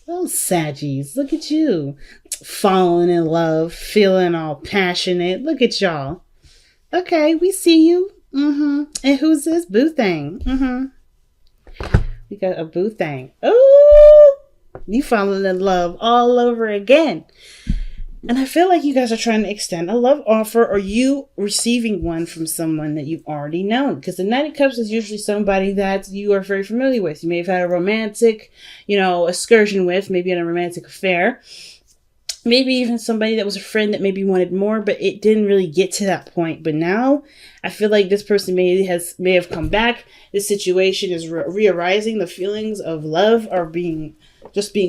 Oh, Saggies, look at you. Falling in love, feeling all passionate. Look at y'all. Okay, we see you. And who's this? Boo Thing. We got a Boo Thing. Oh, you falling in love all over again. And I feel like you guys are trying to extend a love offer, or you receiving one from someone that you've already known. Because the Knight of Cups is usually somebody that you are very familiar with. You may have had a romantic, excursion with, maybe in a romantic affair. Maybe even somebody that was a friend that maybe wanted more, but it didn't really get to that point. But now I feel like this person may have come back. This situation is re-arising. The feelings of love are being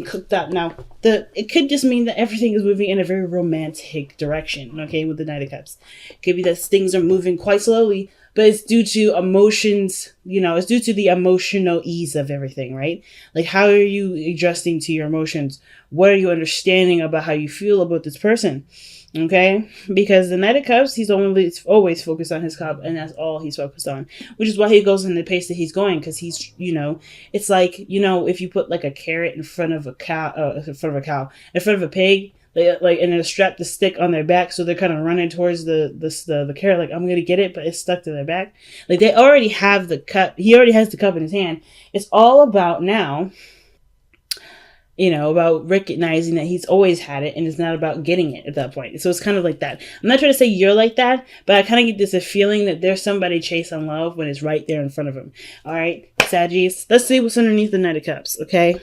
cooked up. Now, it could just mean that everything is moving in a very romantic direction, okay, with the Knight of Cups. It could be that things are moving quite slowly, but it's due to emotions, it's due to the emotional ease of everything, right? Like, how are you adjusting to your emotions? What are you understanding about how you feel about this person? Okay, because the Knight of Cups, he's always focused on his cup, and that's all he's focused on, which is why he goes in the pace that he's going, because he's, it's like, if you put like a carrot in front of a pig, and then strap the stick on their back, so they're kind of running towards the carrot, like, I'm gonna get it, but it's stuck to their back. Like, they already have the cup. He already has the cup in his hand. It's all about now, about recognizing that he's always had it, and it's not about getting it at that point. So it's kind of like that. I'm not trying to say you're like that, but I kind of get a feeling that there's somebody chasing love when it's right there in front of him. All right, Saggies, let's see what's underneath the Knight of Cups, okay?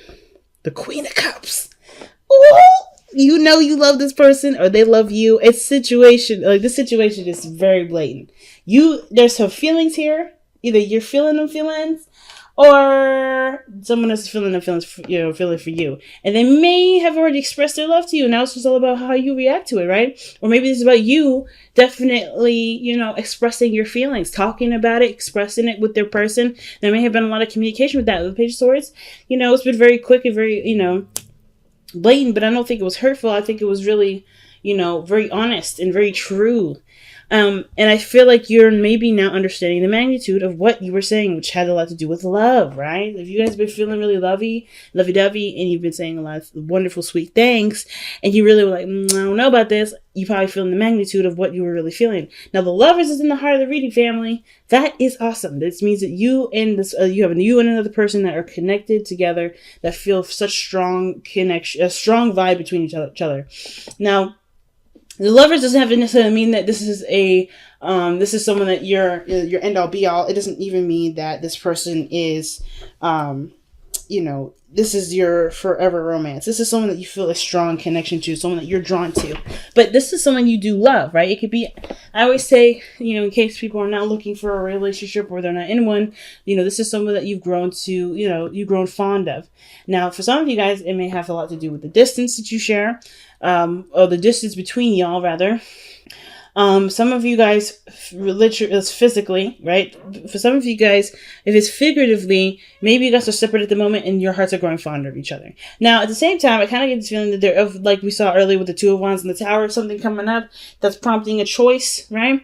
The Queen of Cups. Ooh! You love this person, or they love you. This situation is very blatant. There's some feelings here. Either you're feeling them feelings, or someone else is feeling them feelings, feeling for you. And they may have already expressed their love to you. Now it's just all about how you react to it, right? Or maybe it's about you definitely, expressing your feelings, talking about it, expressing it with their person. There may have been a lot of communication with that. With the Page of Swords, it's been very quick and very, blatant, but I don't think it was hurtful. I think it was really, very honest and very true. And I feel like you're maybe now understanding the magnitude of what you were saying, which had a lot to do with love, right? If you guys have been feeling really lovey-dovey, and you've been saying a lot of wonderful, sweet things, and you really were like, I don't know about this, you probably feeling the magnitude of what you were really feeling. Now, the Lovers is in the heart of the reading, family. That is awesome. This means that you and another person that are connected together, that feel such strong connection, a strong vibe between each other. Now, the Lovers doesn't have to necessarily mean that this is someone that you're end all be all. It doesn't even mean that this person is, this is your forever romance. This is someone that you feel a strong connection to, someone that you're drawn to. But this is someone you do love, right? It could be, I always say, in case people are not looking for a relationship or they're not in one, this is someone that you've grown to, you've grown fond of. Now, for some of you guys, it may have a lot to do with the distance that you share, or the distance between y'all, rather. Some of you guys, literally, physically, right? For some of you guys, if it's figuratively, maybe you guys are separate at the moment and your hearts are growing fonder of each other. Now, at the same time, I kind of get this feeling that like we saw earlier with the Two of Wands and the Tower, something coming up that's prompting a choice, right?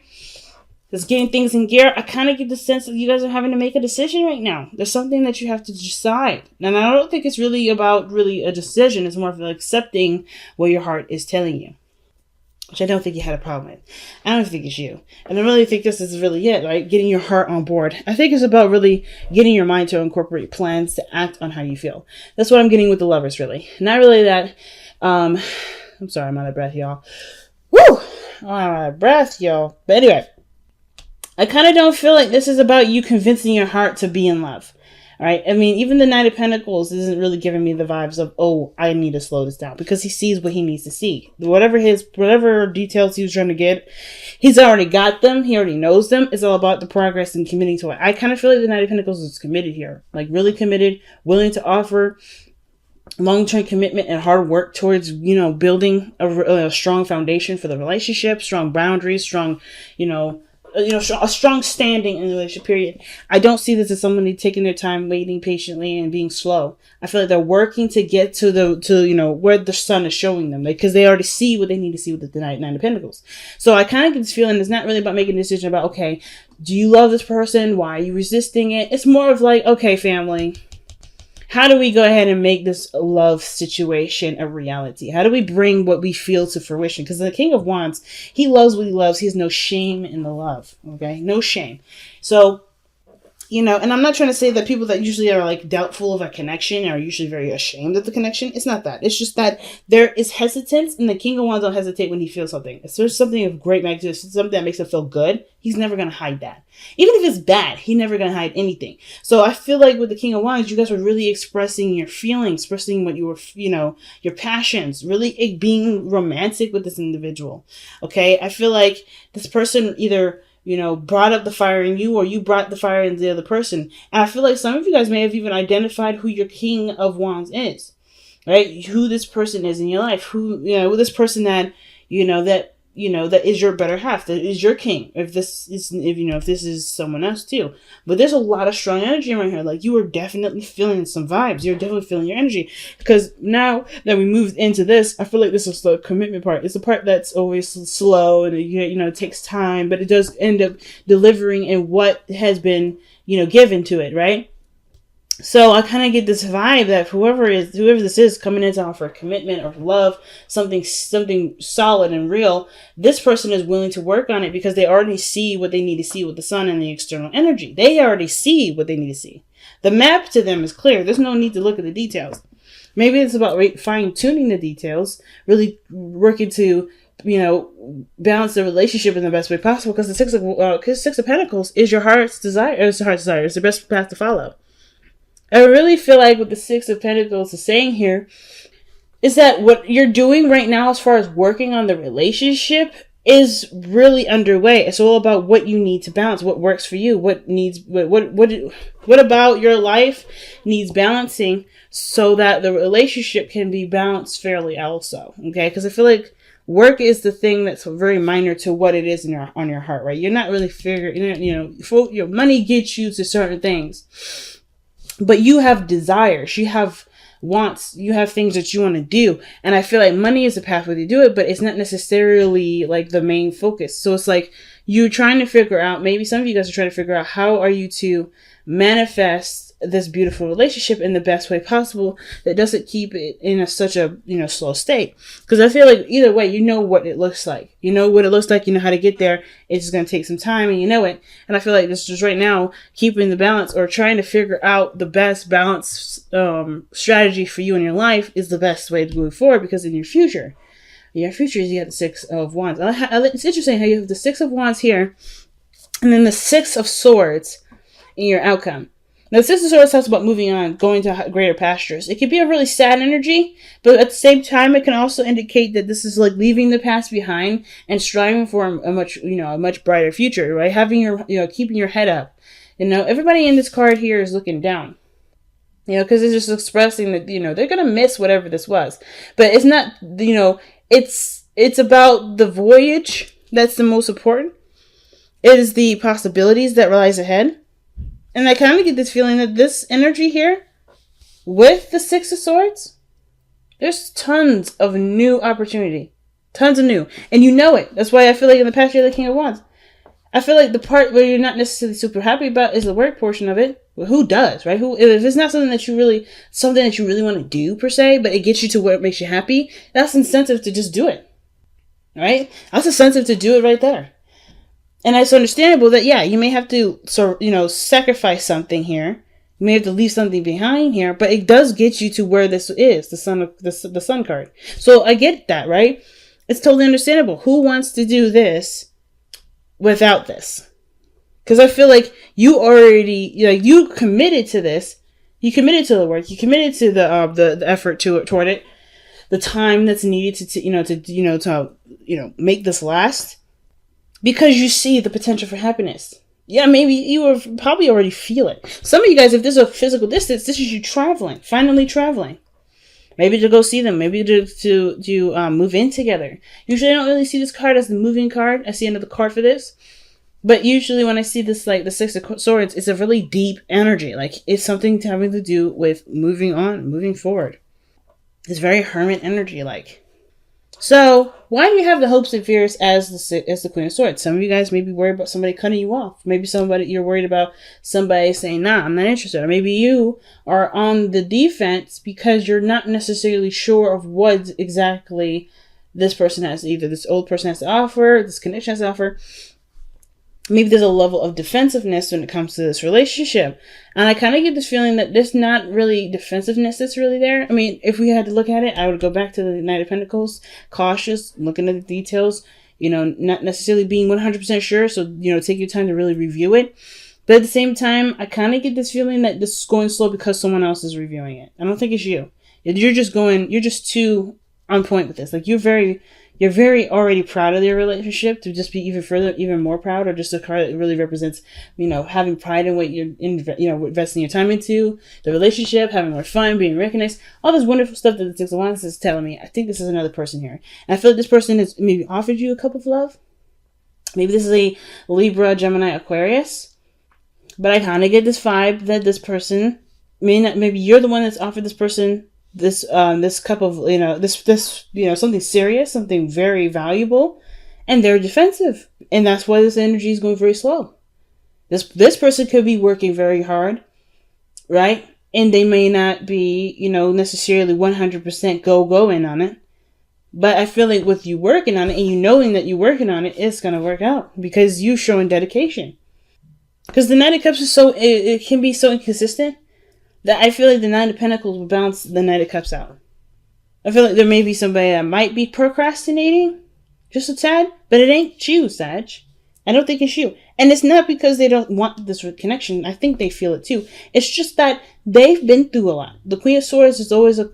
That's getting things in gear. I kind of get the sense that you guys are having to make a decision right now. There's something that you have to decide. And I don't think it's really about a decision. It's more of accepting what your heart is telling you, which I don't think you had a problem with. I don't think it's you. And I really think this is really it, right? Getting your heart on board. I think it's about really getting your mind to incorporate plans to act on how you feel. That's what I'm getting with the Lovers, really. Not really that, I'm sorry, I'm out of breath, y'all. Woo! I'm out of breath, y'all. But anyway, I kind of don't feel like this is about you convincing your heart to be in love. All right. I mean, even the Knight of Pentacles isn't really giving me the vibes of, oh, I need to slow this down, because he sees what he needs to see. Whatever details he was trying to get, he's already got them. He already knows them. It's all about the progress and committing to it. I kind of feel like the Knight of Pentacles is committed here, like really committed, willing to offer long-term commitment and hard work towards, building a strong foundation for the relationship, strong boundaries, strong, a strong standing in the relationship, period. I don't see this as somebody taking their time, waiting patiently and being slow. I feel like they're working to get to where the sun is showing them, because they already see what they need to see with the Nine of Pentacles. So I kind of get this feeling it's not really about making a decision about, okay, do you love this person? Why are you resisting it? It's more of like, okay, family, how do we go ahead and make this love situation a reality? How do we bring what we feel to fruition? Because the King of Wands, he loves what he loves. He has no shame in the love. Okay, no shame. So, you know, and I'm not trying to say that people that usually are like doubtful of a connection are usually very ashamed of the connection. It's not that. It's just that there is hesitance, and the King of Wands don't hesitate when he feels something. If there's something of great magnitude, something that makes him feel good, he's never going to hide that. Even if it's bad, he's never going to hide anything. So I feel like with the King of Wands, you guys were really expressing your feelings, expressing what you were, you know, your passions, really being romantic with this individual. Okay. I feel like this person either, you know, brought up the fire in you, or you brought the fire in the other person. And I feel like some of you guys may have even identified who your King of Wands is, right? Who this person is in your life, who, you know, this person that that is your better half, that is your king. If this is someone else too. But there's a lot of strong energy around here. Like, you are definitely feeling some vibes. You're definitely feeling your energy. Because now that we moved into this, I feel like this is the commitment part. It's the part that's always slow, and it takes time, but it does end up delivering in what has been, given to it, right? So I kind of get this vibe that whoever this is coming in to offer commitment or love, something solid and real, this person is willing to work on it because they already see what they need to see with the sun and the external energy. They already see what they need to see. The map to them is clear. There's no need to look at the details. Maybe it's about fine-tuning the details, really working to, balance the relationship in the best way possible, because the Six of Pentacles is your heart's desire. It's the best path to follow. I really feel like what the Six of Pentacles is saying here is that what you're doing right now as far as working on the relationship is really underway. It's all about what you need to balance, what works for you, what about your life needs balancing so that the relationship can be balanced fairly also. Okay? Because I feel like work is the thing that's very minor to what it is on your heart, right? You're not really figuring, your money gets you to certain things. But you have desires, you have wants, you have things that you want to do. And I feel like money is a pathway to do it, but it's not necessarily like the main focus. So it's like you're trying to figure out, maybe some of you guys are trying to figure out, how are you to manifest this beautiful relationship in the best way possible that doesn't keep it in such a slow state. Because I feel like either way, you know what it looks like. You know what it looks like. You know how to get there. It's just going to take some time, and you know it. And I feel like this is right now keeping the balance, or trying to figure out the best balance strategy for you in your life is the best way to move forward. Because in your future, you have the Six of Wands. It's interesting how you have the Six of Wands here, and then the Six of Swords in your outcome. Now, the Six of Swords talks about moving on, going to greater pastures. It could be a really sad energy, but at the same time, it can also indicate that this is like leaving the past behind and striving for a much brighter future, right? Having keeping your head up. Everybody in this card here is looking down, because it's just expressing that, they're going to miss whatever this was. But it's not, it's about the voyage that's the most important. It is the possibilities that lies ahead. And I kind of get this feeling that this energy here, with the Six of Swords, there's tons of new opportunity. Tons of new. And you know it. That's why I feel like in the past you're the King of Wands. I feel like the part where you're not necessarily super happy about is the work portion of it. Well, who does, right? If it's not something that you really want to do per se, but it gets you to where it makes you happy, that's incentive to just do it. Right? That's incentive to do it right there. And it's understandable that, yeah, you may have to, sacrifice something here. You may have to leave something behind here, but it does get you to where this is, the sun card. So I get that, right? It's totally understandable. Who wants to do this without this? Because I feel like you already, you committed to this. You committed to the work. You committed to the effort toward it. The time that's needed to make this last. Because you see the potential for happiness. Yeah, maybe you will probably already feel it. Some of you guys, if there's a physical distance, this is you traveling, finally traveling. Maybe to go see them, maybe to move in together. Usually I don't really see this card as the moving card. I see another card for this. But usually when I see this, like the Six of Swords, it's a really deep energy. Like it's something having to do with moving on, moving forward. It's very hermit energy like. So why do you have the hopes and fears as the Queen of Swords? Some of you guys may be worried about somebody cutting you off. Maybe you're worried about somebody saying, nah, I'm not interested. Or maybe you are on the defense because you're not necessarily sure of what exactly this person has, either this old person has to offer, this connection has to offer. Maybe there's a level of defensiveness when it comes to this relationship. And I kind of get this feeling that there's not really defensiveness that's really there. I mean, if we had to look at it, I would go back to the Knight of Pentacles, cautious, looking at the details, not necessarily being 100% sure. So, take your time to really review it. But at the same time, I kind of get this feeling that this is going slow because someone else is reviewing it. I don't think it's you. You're just too on point with this. Like, you're very already proud of your relationship to just be even more proud, or just a card that really represents, having pride in what you're investing your time into, the relationship, having more fun, being recognized, all this wonderful stuff that the Six of Wands is telling me. I think this is another person here. And I feel like this person has maybe offered you a cup of love. Maybe this is a Libra, Gemini, Aquarius. But I kind of get this vibe that this person maybe you're the one that's offered this person this cup of something serious, something very valuable, and they're defensive, and that's why this energy is going very slow. This person could be working very hard, right? And they may not be necessarily 100% go in on it, but I feel like with you working on it and you knowing that you're working on it, it's gonna work out because you're showing dedication. Because the Knight of Cups is it can be so inconsistent that I feel like the Nine of Pentacles will balance the Knight of Cups out. I feel like there may be somebody that might be procrastinating just a tad, but it ain't you, Sag. I don't think it's you. And it's not because they don't want this connection. I think they feel it too. It's just that they've been through a lot. The Queen of Swords is always a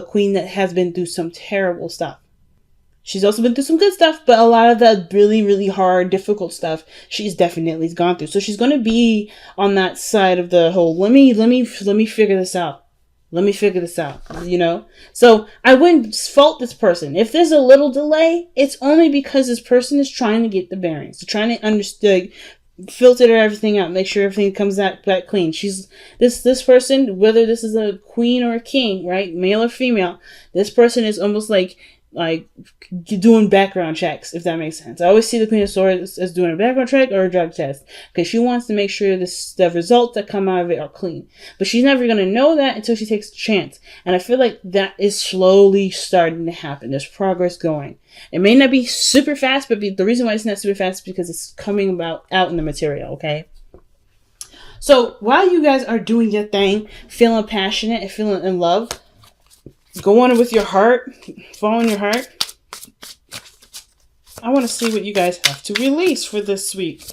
queen that has been through some terrible stuff. She's also been through some good stuff, but a lot of the really, really hard, difficult stuff she's definitely gone through. So she's going to be on that side of the whole, let me figure this out. Let me figure this out, So I wouldn't fault this person. If there's a little delay, it's only because this person is trying to get the bearings. They're trying to understand, filter everything out, make sure everything comes out back clean. She's this person, whether this is a queen or a king, right? Male or female, this person is almost like doing background checks, if that makes sense. I always see the Queen of Swords as doing a background check or a drug test because she wants to make sure the results that come out of it are clean. But she's never going to know that until she takes a chance. And I feel like that is slowly starting to happen. There's progress going. It may not be super fast, but the reason why it's not super fast is because it's coming out in the material, okay? So while you guys are doing your thing, feeling passionate and feeling in love, go on with your heart, following your heart. I want to see what you guys have to release for this week.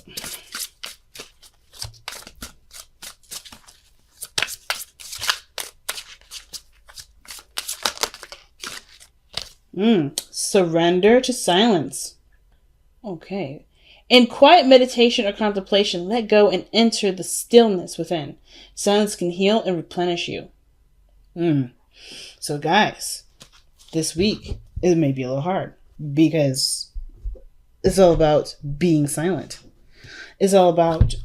Surrender to silence. Okay. In quiet meditation or contemplation, let go and enter the stillness within. Silence can heal and replenish you. So guys, this week, it may be a little hard because it's all about being silent. It's all about,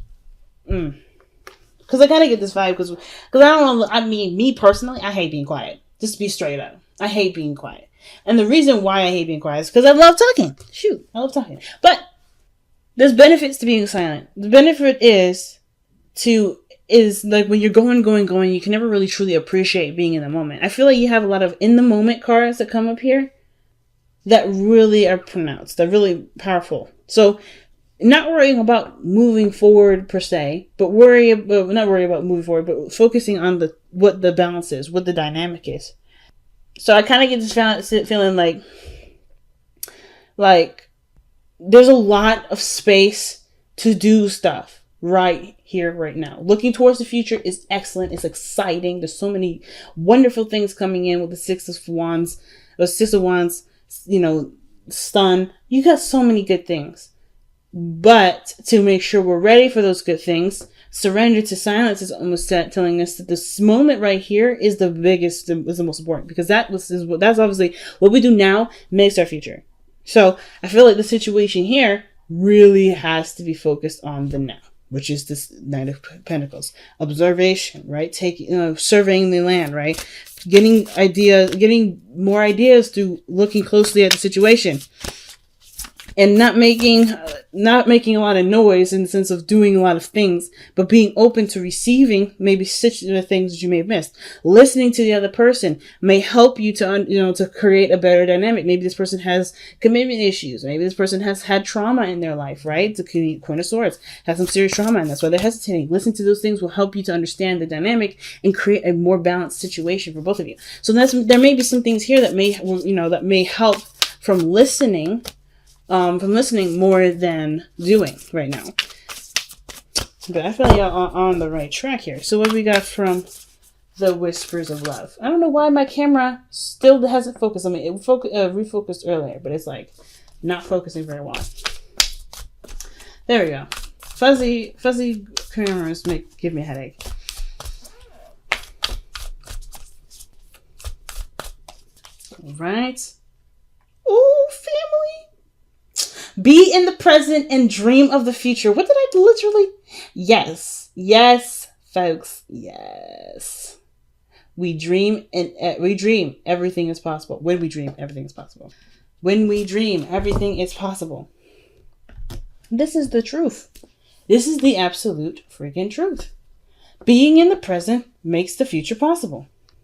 because I kind of get this vibe because I don't know, me personally, I hate being quiet. Just to be straight up. I hate being quiet. And the reason why I hate being quiet is because I love talking. I love talking. But there's benefits to being silent. The benefit is like when you're going, you can never really truly appreciate being in the moment. I feel like you have a lot of in the moment cards that come up here that really are pronounced. They're really powerful. So not worrying about moving forward per se, but not worry about moving forward, but focusing on what the balance is, what the dynamic is. So I kind of get this feeling like there's a lot of space to do stuff right here, right now. Looking towards the future is excellent. It's exciting. There's so many wonderful things coming in with the Six of Wands, stun. You got so many good things. But to make sure we're ready for those good things, surrender to silence is almost telling us that this moment right here is the biggest, is the most important, because that's obviously what we do now makes our future. So I feel like the situation here really has to be focused on the now. which is this Knight of Pentacles. Observation, right? Surveying the land, right? Getting more ideas through looking closely at the situation. And not making a lot of noise in the sense of doing a lot of things, but being open to receiving maybe the things that you may have missed. Listening to the other person may help you to create a better dynamic. Maybe this person has commitment issues. Maybe this person has had trauma in their life, right? The Queen of Swords has some serious trauma, and that's why they're hesitating. Listening to those things will help you to understand the dynamic and create a more balanced situation for both of you. So there may be some things here that may help from listening more than doing right now. But I feel like y'all are on the right track here. So what we got from the Whispers of Love? I don't know why my camera still hasn't focused on me. It refocused earlier, but it's like not focusing very well. There we go. Fuzzy cameras give me a headache. All right. Ooh, family. Be in the present and dream of the future. What did I literally? Yes, folks. Yes. We dream everything is possible. When we dream, everything is possible. When we dream, everything is possible. This is the truth. This is the absolute freaking truth. Being in the present makes the future possible.